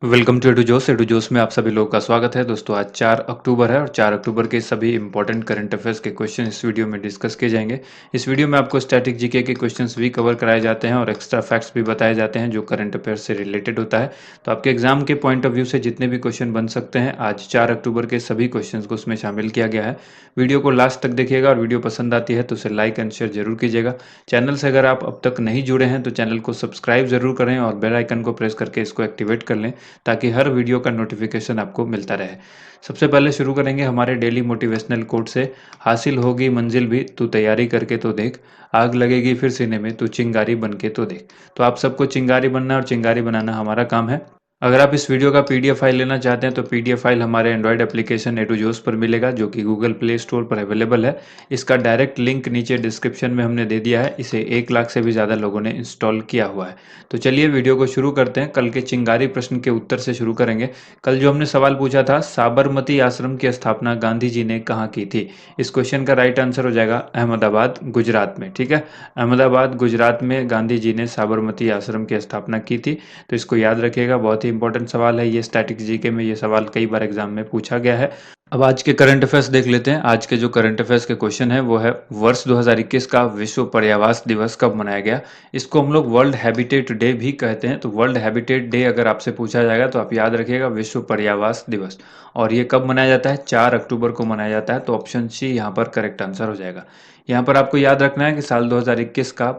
Welcome to edu जोश में आप सभी लोगों का स्वागत है दोस्तों। आज 4 अक्टूबर है और 4 अक्टूबर के सभी इंपॉर्टेंट करंट अफेयर्स के क्वेश्चन इस वीडियो में डिस्कस किए जाएंगे। इस वीडियो में आपको स्टैटिक जीके के क्वेश्चंस भी कवर कराए जाते हैं और एक्स्ट्रा फैक्ट्स भी बताए जाते हैं जो करंट अफेयर्स से रिलेटेड होता है। तो आपके एग्जाम के पॉइंट ऑफ व्यू से जितने भी क्वेश्चन बन सकते हैं आज 4 अक्टूबर के सभी क्वेश्चन को उसमें शामिल किया गया है। वीडियो को लास्ट तक देखिएगा और वीडियो पसंद आती है तो उसे लाइक एंड शेयर जरूर कीजिएगा। चैनल से अगर आप अब तक नहीं जुड़े हैं तो चैनल को सब्सक्राइब जरूर करें और बेल आइकन को प्रेस करके इसको एक्टिवेट कर लें ताकि हर वीडियो का नोटिफिकेशन आपको मिलता रहे। सबसे पहले शुरू करेंगे हमारे डेली मोटिवेशनल कोट से। हासिल होगी मंजिल भी तू तैयारी करके तो देख, आग लगेगी फिर सीने में तू चिंगारी बन के तो देख। तो आप सबको चिंगारी बनना और चिंगारी बनाना हमारा काम है। अगर आप इस वीडियो का पीडीएफ फाइल लेना चाहते हैं तो पीडीएफ फाइल हमारे एंड्रॉयड एप्लीकेशन एडूजोस पर मिलेगा जो कि गूगल प्ले स्टोर पर अवेलेबल है। इसका डायरेक्ट लिंक नीचे डिस्क्रिप्शन में हमने दे दिया है। इसे 1 लाख से भी ज़्यादा लोगों ने इंस्टॉल किया हुआ है। तो चलिए वीडियो को शुरू करते हैं। कल के चिंगारी प्रश्न के उत्तर से शुरू करेंगे। कल जो हमने सवाल पूछा था, साबरमती आश्रम की स्थापना गांधी जी ने कहाँ की थी? इस क्वेश्चन का राइट आंसर हो जाएगा अहमदाबाद, गुजरात में। ठीक है, अहमदाबाद गुजरात में गांधी जी ने साबरमती आश्रम की स्थापना की थी। तो इसको याद रखिएगा, बहुत ही इंपॉर्टेंट सवाल है ये। स्टैटिक जीके में ये सवाल कई बार एग्जाम में पूछा गया है। अब आज के करंट अफेयर्स देख लेते हैं। आज के जो करंट अफेयर्स के क्वेश्चन है वो है, वर्ष 2021 का विश्व पर्यावरण दिवस कब मनाया गया? इसको हम लोग वर्ल्ड हैबिटेट डे भी कहते हैं। तो वर्ल्ड हैबिटेट डे अगर आपसे पूछा जाएगा तो आप याद रखिएगा विश्व पर्यावरण दिवस। और ये कब मनाया जाता है? 4 अक्टूबर को मनाया जाता है। तो ऑप्शन सी यहाँ पर करेक्ट आंसर हो जाएगा। यहाँ पर आपको याद रखना है कि साल 2021 का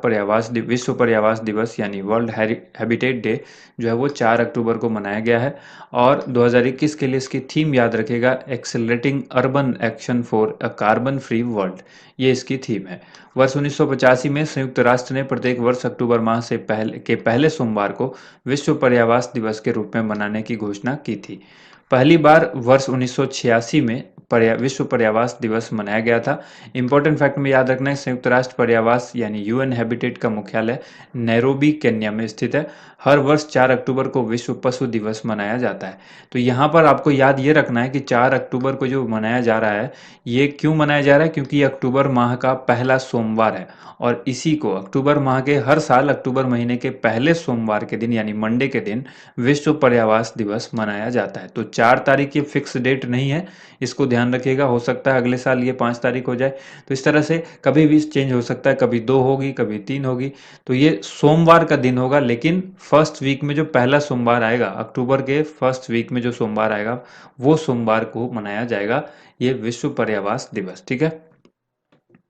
विश्व पर्यावरण दिवस यानी वर्ल्ड हैबिटेट डे जो है वो 4 अक्टूबर को मनाया गया है। और 2021 के लिए इसकी थीम याद रखेगा, accelerating urban action for a carbon free world. ये इसकी थीम है। वर्ष 1985 में संयुक्त राष्ट्र ने प्रत्येक वर्ष अक्टूबर माह से पहले सोमवार को विश्व पर्यावरण दिवस के रूप में मनाने की घोषणा की थी। पहली बार वर्ष 1986 में विश्व पर्यावरण दिवस मनाया गया था। इंपॉर्टेंट फैक्ट में याद रखना है, संयुक्त राष्ट्र पर्यावरण यानी यूएन हैबिटेट का मुख्यालय नैरोबी केन्या में स्थित है। हर वर्ष 4 अक्टूबर को विश्व पशु दिवस मनाया जाता है। तो यहाँ पर आपको याद ये रखना है कि 4 अक्टूबर को जो मनाया जा रहा है, ये क्यों मनाया जा रहा है? क्योंकि ये अक्टूबर माह का पहला सोमवार है और इसी को अक्टूबर माह के हर साल अक्टूबर महीने के पहले सोमवार के दिन यानी मंडे के दिन विश्व पर्यावरण दिवस मनाया जाता है। तो 4 तारीख ये फिक्स डेट नहीं है, इसको ध्यान रखिएगा। हो सकता है अगले साल ये 5 तारीख हो जाए। तो इस तरह से कभी भी चेंज हो सकता है, कभी 2 होगी, कभी 3 होगी। तो ये सोमवार का दिन होगा, लेकिन फर्स्ट वीक में जो पहला सोमवार आएगा, अक्टूबर के फर्स्ट वीक में जो सोमवार आएगा वो सोमवार को मनाया जाएगा ये विश्व पर्यावरण दिवस। ठीक है,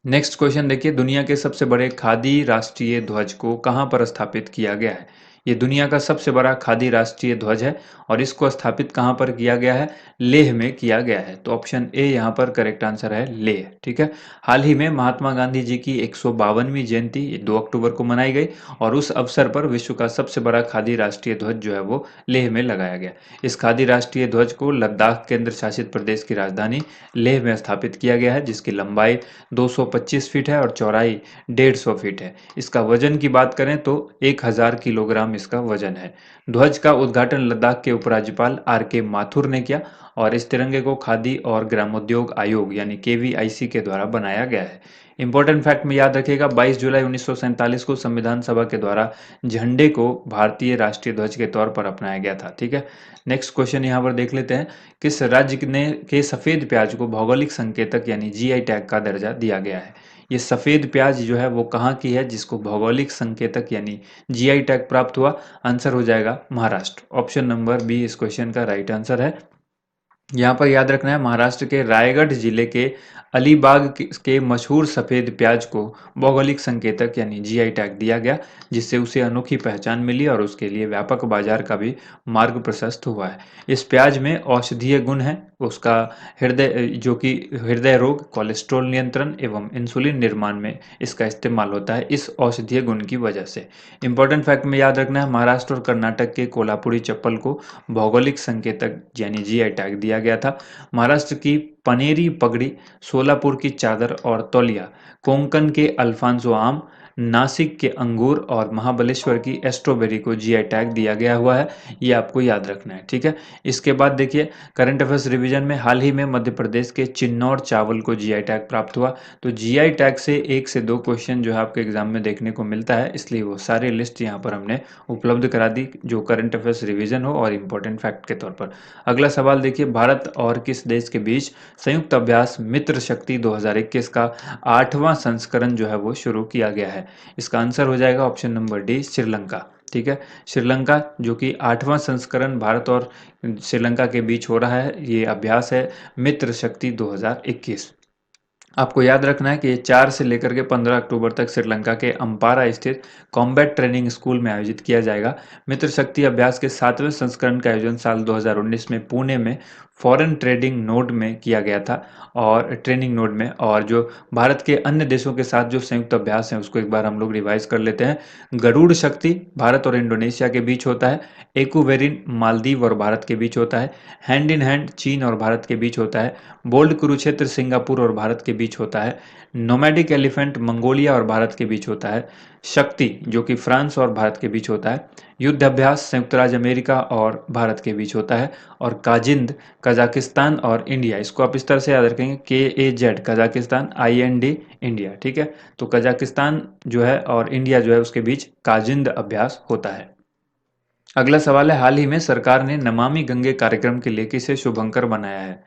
नेक्स्ट क्वेश्चन देखिए, दुनिया के सबसे बड़े खादी राष्ट्रीय ध्वज को कहां पर स्थापित किया गया है? ये दुनिया का सबसे बड़ा खादी राष्ट्रीय ध्वज है और इसको स्थापित कहां पर किया गया है? लेह में किया गया है। तो ऑप्शन ए यहां पर करेक्ट आंसर है, लेह। ठीक है, हाल ही में महात्मा गांधी जी की 152वीं जयंती 2 अक्टूबर को मनाई गई और उस अवसर पर विश्व का सबसे बड़ा खादी राष्ट्रीय ध्वज जो है वो लेह में लगाया गया। इस खादी राष्ट्रीय ध्वज को लद्दाख केंद्र शासित प्रदेश की राजधानी लेह में स्थापित किया गया है, जिसकी लंबाई 225 फीट है और चौड़ाई 150 फीट है। इसका वजन की बात करें तो 1000 किलोग्राम इसका वजन है। ध्वज का उद्घाटन लद्दाख के उपराज्यपाल आर के माथुर ने किया और इस तिरंगे को खादी और ग्रामोद्योग आयोग यानी केवीआईसी के द्वारा बनाया गया है। इंपॉर्टेंट फैक्ट में याद रखिएगा, 22 जुलाई 1947 को संविधान सभा के द्वारा झंडे को भारतीय राष्ट्रीय ध्वज के तौर पर अपनाया गया था। ठीक है, नेक्स्ट क्वेश्चन यहाँ पर देख लेते हैं, किस राज्य ने के सफेद प्याज को भौगोलिक संकेतक यानी जीआई टैग का दर्जा दिया गया है? ये सफेद प्याज जो है वो कहाँ की है जिसको भौगोलिक संकेतक यानी जीआई टैग प्राप्त हुआ? आंसर हो जाएगा महाराष्ट्र। ऑप्शन नंबर बी इस क्वेश्चन का राइट आंसर है। यहाँ पर याद रखना है, महाराष्ट्र के रायगढ़ जिले के अलीबाग के मशहूर सफ़ेद प्याज को भौगोलिक संकेतक यानी जीआई टैग दिया गया, जिससे उसे अनोखी पहचान मिली और उसके लिए व्यापक बाजार का भी मार्ग प्रशस्त हुआ है। इस प्याज में औषधीय गुण है, उसका हृदय रोग, कोलेस्ट्रॉल नियंत्रण एवं इंसुलिन निर्माण में इसका इस्तेमाल होता है इस औषधीय गुण की वजह से। इंपॉर्टेंट फैक्ट में याद रखना है, महाराष्ट्र और कर्नाटक के कोल्हापुरी चप्पल को भौगोलिक संकेतक यानी जीआई टैग दिया गया था। महाराष्ट्र की पनेरी पगड़ी, सोलापुर की चादर और तौलिया, कोंकण के अल्फांसो आम, नासिक के अंगूर और महाबलेश्वर की स्ट्रॉबेरी को जीआई टैग दिया गया हुआ है, ये आपको याद रखना है, ठीक है। इसके बाद देखिए करंट अफेयर्स रिवीजन में हाल ही में मध्य प्रदेश के चिन्नौर चावल को जीआई टैग प्राप्त हुआ। तो जीआई टैग से 1 से 2 क्वेश्चन जो है आपके एग्जाम में देखने को मिलता है, इसलिए वो सारे लिस्ट यहाँ पर हमने उपलब्ध करा दी जो करंट अफेयर्स रिवीजन हो और इम्पोर्टेंट फैक्ट के तौर पर। अगला सवाल देखिए, भारत और किस देश के बीच संयुक्त अभ्यास मित्र शक्ति 2021 का 8वां संस्करण जो है वो शुरू किया गया है? इसका आंसर हो जाएगा ऑप्शन नंबर डी, श्रीलंका। ठीक है, श्रीलंका जो कि 8वां संस्करण भारत और श्रीलंका के बीच हो रहा है, ये अभ्यास है मित्र शक्ति 2021। आपको याद रखना है कि ये 4 से लेकर के 15 अक्टूबर तक श्रीलंका के अंपारा स्थित कॉम्बैट ट्रेनिंग स्कूल में आयोजित किया जाएगा। मित्र शक्ति अभ्यास के 7वें संस्करण का आयोजन साल 2019 में पुणे में फॉरेन ट्रेडिंग नोड में किया गया था और ट्रेनिंग नोड में, और जो भारत के अन्य देशों के साथ जो संयुक्त अभ्यास है उसको एक बार हम लोग रिवाइज कर लेते हैं। गरुड़ शक्ति भारत और इंडोनेशिया के बीच होता है, एक्वेरिन मालदीव और भारत के बीच होता है, हैंड इन हैंड चीन और भारत के बीच होता है, बोल्ड कुरुक्षेत्र सिंगापुर और भारत के बीच होता है, नोमैडिक एलिफेंट मंगोलिया और भारत के बीच होता है, शक्ति जो कि फ्रांस और भारत के बीच होता है, युद्ध अभ्यास संयुक्त राज्य अमेरिका और भारत के बीच होता है, और काजिंद कजाकिस्तान और इंडिया, इसको आप इस तरह से याद रखेंगे KAZ कजाकिस्तान, IND इंडिया। ठीक है, तो कजाकिस्तान जो है और इंडिया जो है उसके बीच काजिंद अभ्यास होता है। अगला सवाल है, हाल ही में सरकार ने नमामि गंगे कार्यक्रम के लिए किसे शुभंकर बनाया है?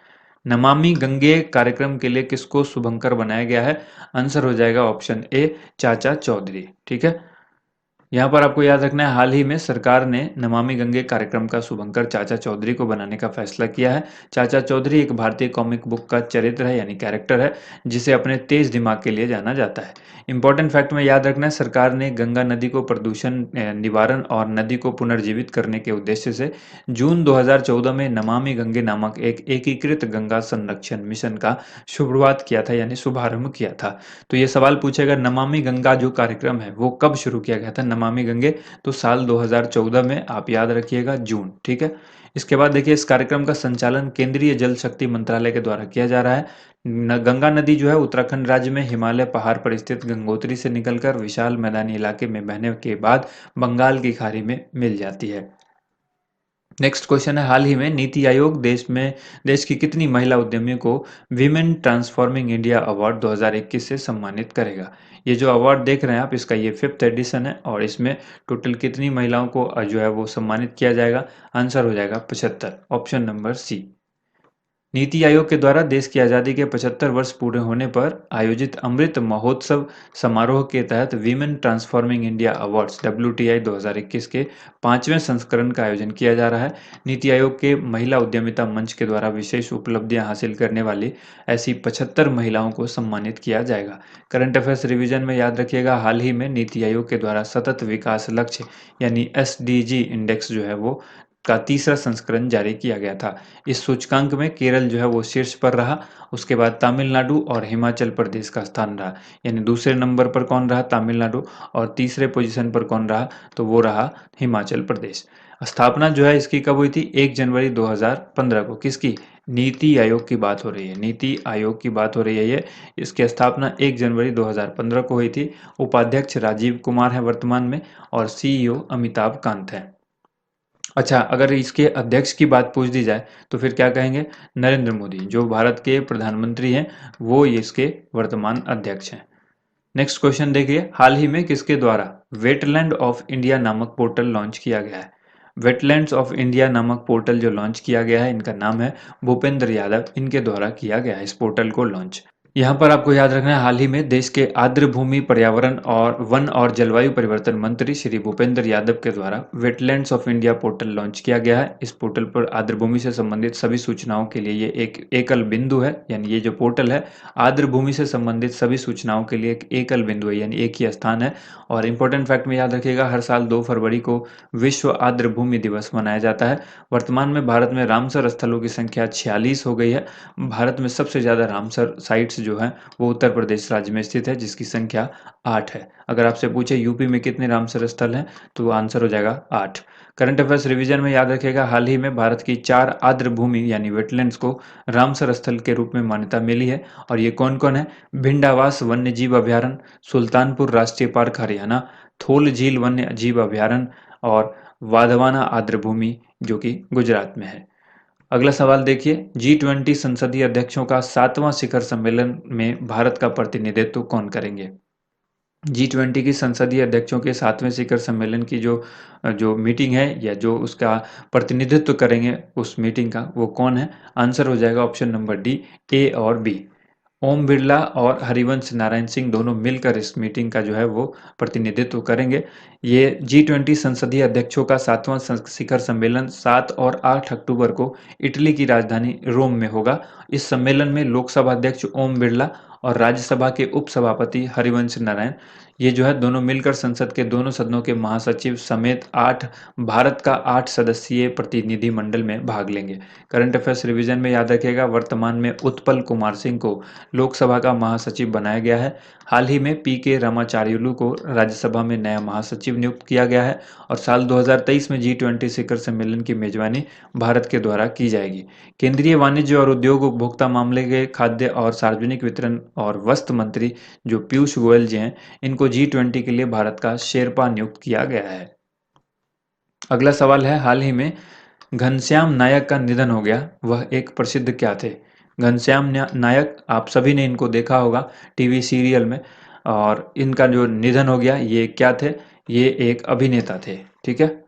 नमामि गंगे कार्यक्रम के लिए किसको शुभंकर बनाया गया है? आंसर हो जाएगा ऑप्शन ए, चाचा चौधरी। ठीक है, यहाँ पर आपको याद रखना है हाल ही में सरकार ने नमामि गंगे कार्यक्रम का शुभंकर चाचा चौधरी को बनाने का फैसला किया है। चाचा चौधरी एक भारतीय कॉमिक बुक का चरित्र है यानी कैरेक्टर है जिसे अपने तेज दिमाग के लिए जाना जाता है। इंपॉर्टेंट फैक्ट में याद रखना है, सरकार ने गंगा नदी को प्रदूषण निवारण और नदी को पुनर्जीवित करने के उद्देश्य से जून 2014 में नमामि गंगे नामक एक एकीकृत गंगा संरक्षण मिशन का शुरुआत किया था यानी शुभारंभ किया था। तो ये सवाल पूछेगा नमामि गंगा जो कार्यक्रम है वो कब शुरू किया गया था नमामि गंगे? तो साल 2014 में, आप याद रखिएगा जून। ठीक है, इसके बाद देखिए इस कार्यक्रम का संचालन केंद्रीय जल शक्ति मंत्रालय के द्वारा किया जा रहा है। गंगा नदी जो है उत्तराखंड राज्य में हिमालय पहाड़ पर स्थित गंगोत्री से निकलकर विशाल मैदानी इलाके में बहने के बाद बंगाल की खाड़ी में मिल जाती है। नेक्स्ट क्वेश्चन है, हाल ही में नीति आयोग देश की कितनी महिला उद्यमियों को विमेन ट्रांसफॉर्मिंग इंडिया अवार्ड 2021 से सम्मानित करेगा? ये जो अवार्ड देख रहे हैं आप, इसका ये 5th एडिशन है और इसमें टोटल कितनी महिलाओं को जो है वो सम्मानित किया जाएगा? आंसर हो जाएगा 75, option number C. NITI Aayog के द्वारा देश की आज़ादी के 75 वर्ष पूरे होने पर आयोजित अमृत महोत्सव समारोह के तहत women transforming India awards WTI 2021 के 5वें संस्करण का आयोजन किया जा रहा है। नीति आयोग के महिला उद्यमिता मंच के द्वारा विशेष उपलब्धियां हासिल करने वाली ऐसी 75 महिलाओं को सम्मानित किया जाएगा। करंट अफेयर्स रिवीजन में याद रखिएगा, हाल ही में नीति आयोग के द्वारा सतत विकास लक्ष्य यानी SDG इंडेक्स जो है वो का तीसरा संस्करण जारी किया गया था। इस सूचकांक में केरल जो है वो शीर्ष पर रहा, उसके बाद तमिलनाडु और हिमाचल प्रदेश का स्थान रहा। यानी दूसरे नंबर पर कौन रहा? तमिलनाडु, और तीसरे पोजीशन पर कौन रहा? तो वो रहा हिमाचल प्रदेश। स्थापना जो है इसकी कब हुई थी? 1 जनवरी 2015 को। किसकी? नीति आयोग की बात हो रही है, नीति आयोग की बात हो रही है ये। इसकी स्थापना 1 जनवरी 2015 को हुई थी। उपाध्यक्ष राजीव कुमार है वर्तमान में और CEO अमिताभ कांत है। अच्छा, अगर इसके अध्यक्ष की बात पूछ दी जाए तो फिर क्या कहेंगे? नरेंद्र मोदी, जो भारत के प्रधानमंत्री हैं, वो इसके वर्तमान अध्यक्ष हैं। नेक्स्ट क्वेश्चन देखिए, हाल ही में किसके द्वारा वेटलैंड ऑफ इंडिया नामक पोर्टल लॉन्च किया गया है? वेटलैंड्स ऑफ इंडिया नामक पोर्टल जो लॉन्च किया गया है, इनका नाम है भूपेंद्र यादव, इनके द्वारा किया गया है इस पोर्टल को लॉन्च। यहाँ पर आपको याद रखना है, हाल ही में देश के आर्द्र भूमि पर्यावरण और वन और जलवायु परिवर्तन मंत्री श्री भूपेंद्र यादव के द्वारा wetlands of India portal launch किया गया है। इस पोर्टल पर आर्द्र भूमि से संबंधित सभी सूचनाओं के लिए ये एक एकल बिंदु है, यानी ये जो पोर्टल है आर्द्र भूमि से संबंधित सभी सूचनाओं के लिए एक एकल बिंदु है, यानी एक ही स्थान है। और इंपॉर्टेंट फैक्ट में याद रखिएगा, हर साल 2 फरवरी को विश्व आर्द्र भूमि दिवस मनाया जाता है। वर्तमान में भारत में रामसर स्थलों की संख्या 46 हो गई है। भारत में सबसे ज़्यादा रामसर साइट्स जो है वो उत्तर प्रदेश राज्य में स्थित है, जिसकी संख्या 8 है। अगर आपसे पूछे यूपी में कितने रामसर स्थल हैं, तो आंसर हो जाएगा 8। करंट अफेयर्स रिवीजन में याद रखिएगा, हाल ही में भारत की 4 आर्द्र भूमि यानी वेटलैंड्स को रामसर स्थल के रूप में मान्यता मिली है। और ये कौन-कौन है? भिंड आवास वन्य जीव अभयारण्य, सुल्तानपुर राष्ट्रीय पार्क हरियाणा, थोल झील वन्य जीव अभयारण्य और वाधवाना आर्द्र भूमि जो कि गुजरात में है। अगला सवाल देखिए, G20 संसदीय अध्यक्षों का 7वां शिखर सम्मेलन में भारत का प्रतिनिधित्व कौन करेंगे? G20 की संसदीय अध्यक्षों के 7वें शिखर सम्मेलन की जो जो मीटिंग है या जो उसका प्रतिनिधित्व करेंगे उस मीटिंग का, वो कौन है? आंसर हो जाएगा ऑप्शन नंबर डी, ए और बी। ओम बिरला और हरिवंश नारायण सिंह दोनों मिलकर इस मीटिंग का जो है वो प्रतिनिधित्व करेंगे। ये G20 संसदीय अध्यक्षों का 7वां शिखर सम्मेलन 7 और 8 अक्टूबर को इटली की राजधानी रोम में होगा। इस सम्मेलन में लोकसभा अध्यक्ष ओम बिरला और राज्यसभा के उपसभापति हरिवंश नारायण, ये जो है दोनों मिलकर संसद के दोनों सदनों के महासचिव समेत 8 भारत का 8 सदस्यीय प्रतिनिधि मंडल में भाग लेंगे। करंट अफेयर्स रिवीजन में याद रखिएगा, वर्तमान में उत्पल कुमार सिंह को लोकसभा का महासचिव बनाया गया है। हाल ही में पी.के. रामाचार्युलु को राज्यसभा में नया महासचिव नियुक्त किया गया है और साल 2023 में G20 शिखर सम्मेलन की मेजबानी भारत के द्वारा की जाएगी। केंद्रीय वाणिज्य और उद्योग, उपभोक्ता मामले के खाद्य और सार्वजनिक वितरण और वस्त्र मंत्री जो पीयूष गोयल जी हैं, इनको G20 के लिए भारत का शेरपा नियुक्त किया गया है। अगला सवाल है, हाल ही में घनश्याम नायक का निधन हो गया, वह एक प्रसिद्ध क्या थे? घनश्याम नायक, आप सभी ने इनको देखा होगा टीवी सीरियल में, और इनका जो निधन हो गया, ये क्या थे? ये एक अभिनेता थे। ठीक है,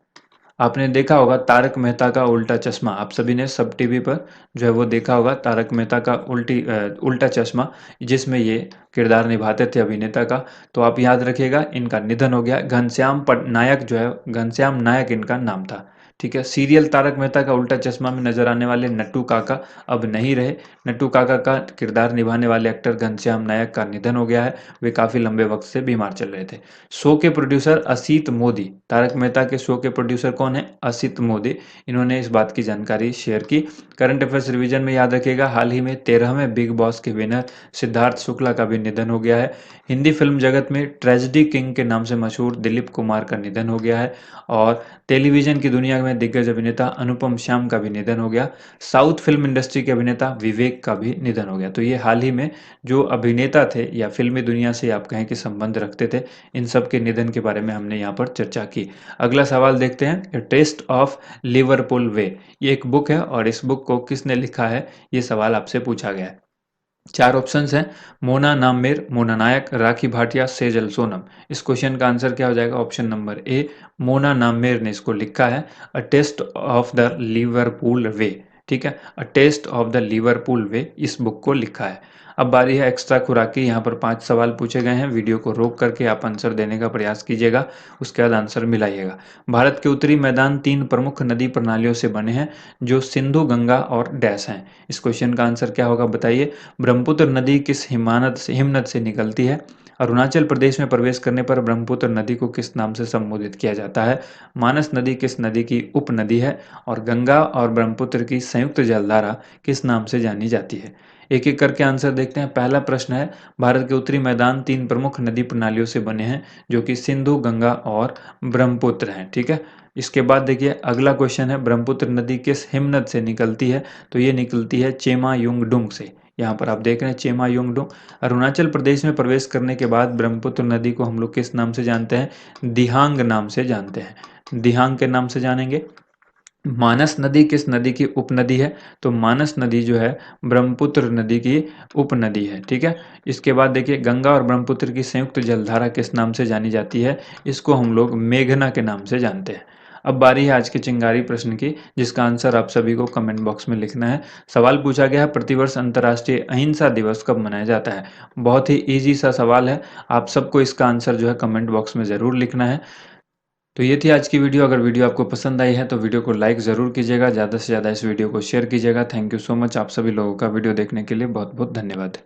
आपने देखा होगा तारक मेहता का उल्टा चश्मा, आप सभी ने सब टीवी पर जो है वो देखा होगा तारक मेहता का उल्टा चश्मा, जिसमें ये किरदार निभाते थे अभिनेता का। तो आप याद रखिएगा, इनका निधन हो गया। घनश्याम नायक जो है, घनश्याम नायक इनका नाम था। ठीक है, सीरियल तारक मेहता का उल्टा चश्मा में नजर आने वाले नट्टू काका अब नहीं रहे। नट्टू काका का किरदार निभाने वाले एक्टर घनश्याम नायक का निधन हो गया है। वे काफी लंबे वक्त से बीमार चल रहे थे। शो के प्रोड्यूसर असीत मोदी, तारक मेहता के शो के प्रोड्यूसर कौन है? असीत मोदी, इन्होंने इस बात की जानकारी शेयर की। करंट अफेयर्स रिवीजन में याद रखिएगा, हाल ही में 13वें बिग बॉस के विनर सिद्धार्थ शुक्ला का भी निधन हो गया है। हिंदी फिल्म जगत में ट्रेजेडी किंग के नाम से मशहूर दिलीप कुमार का निधन हो गया है और टेलीविजन की दुनिया में दिग्गज अभिनेता अनुपम श्याम का भी निधन हो गया। साउथ फिल्म इंडस्ट्री के अभिनेता विवेक का भी निधन हो गया। तो ये हाल ही में जो अभिनेता थे या फिल्मी दुनिया से आप कहें कि संबंध रखते थे, इन सब के निधन के बारे में हमने यहाँ पर चर्चा की। अगला सवाल देखते हैं, ए टेस्ट ऑफ लिवरपूल वे, ये एक बुक है और इस बुक को किसने लिखा है, ये सवाल आपसे पूछा गया है। 4 ऑप्शंस हैं, मोना नामेर, मोना नायक, राखी भाटिया, सेजल सोनम। इस क्वेश्चन का आंसर क्या हो जाएगा? ऑप्शन नंबर ए, मोना नामेर ने इसको लिखा है। A taste of the Liverpool way, ठीक है, a taste of the Liverpool way, इस बुक को लिखा है। अब बारी है एक्स्ट्रा खुराक की। यहाँ पर 5 सवाल पूछे गए हैं, वीडियो को रोक करके आप आंसर देने का प्रयास कीजिएगा, उसके बाद आंसर मिलाइएगा। भारत के उत्तरी मैदान 3 प्रमुख नदी प्रणालियों से बने हैं, जो सिंधु, गंगा और डैश हैं। इस क्वेश्चन का आंसर क्या होगा बताइए? ब्रह्मपुत्र नदी किस हिमनद से निकलती है? अरुणाचल प्रदेश में प्रवेश करने पर ब्रह्मपुत्र नदी को किस नाम से संबोधित किया जाता है? मानस नदी किस नदी की उपनदी है? और गंगा और ब्रह्मपुत्र की संयुक्त जलधारा किस नाम से जानी जाती है? एक एक करके आंसर देखते हैं। पहला प्रश्न है, भारत के उत्तरी मैदान 3 प्रमुख नदी प्रणालियों से बने हैं, जो कि सिंधु, गंगा और ब्रह्मपुत्र हैं। ठीक है, इसके बाद देखिए अगला क्वेश्चन है, ब्रह्मपुत्र नदी किस हिमनद से निकलती है? तो ये निकलती है चेमा युंगडुंग से। यहाँ पर आप देख रहे हैं चेमा युंगडुंग। अरुणाचल प्रदेश में प्रवेश करने के बाद ब्रह्मपुत्र नदी को हम लोग किस नाम से जानते हैं? दिहांग नाम से जानते हैं, दिहांग के नाम से जानेंगे। मानस नदी किस नदी की उपनदी है? तो मानस नदी जो है ब्रह्मपुत्र नदी की उपनदी है। ठीक है, इसके बाद देखिए गंगा और ब्रह्मपुत्र की संयुक्त जलधारा किस नाम से जानी जाती है? इसको हम लोग मेघना के नाम से जानते हैं। अब बारी है आज के चिंगारी प्रश्न की, जिसका आंसर आप सभी को कमेंट बॉक्स में लिखना है। सवाल पूछा गया है, प्रतिवर्ष अंतर्राष्ट्रीय अहिंसा दिवस कब मनाया जाता है? बहुत ही इजी सा सवाल है, आप सबको इसका आंसर जो है कमेंट बॉक्स में ज़रूर लिखना है। तो ये थी आज की वीडियो। अगर वीडियो आपको पसंद आई है तो वीडियो को लाइक ज़रूर कीजिएगा, ज़्यादा से ज़्यादा इस वीडियो को शेयर कीजिएगा। थैंक यू सो मच, आप सभी लोगों का वीडियो देखने के लिए बहुत बहुत धन्यवाद।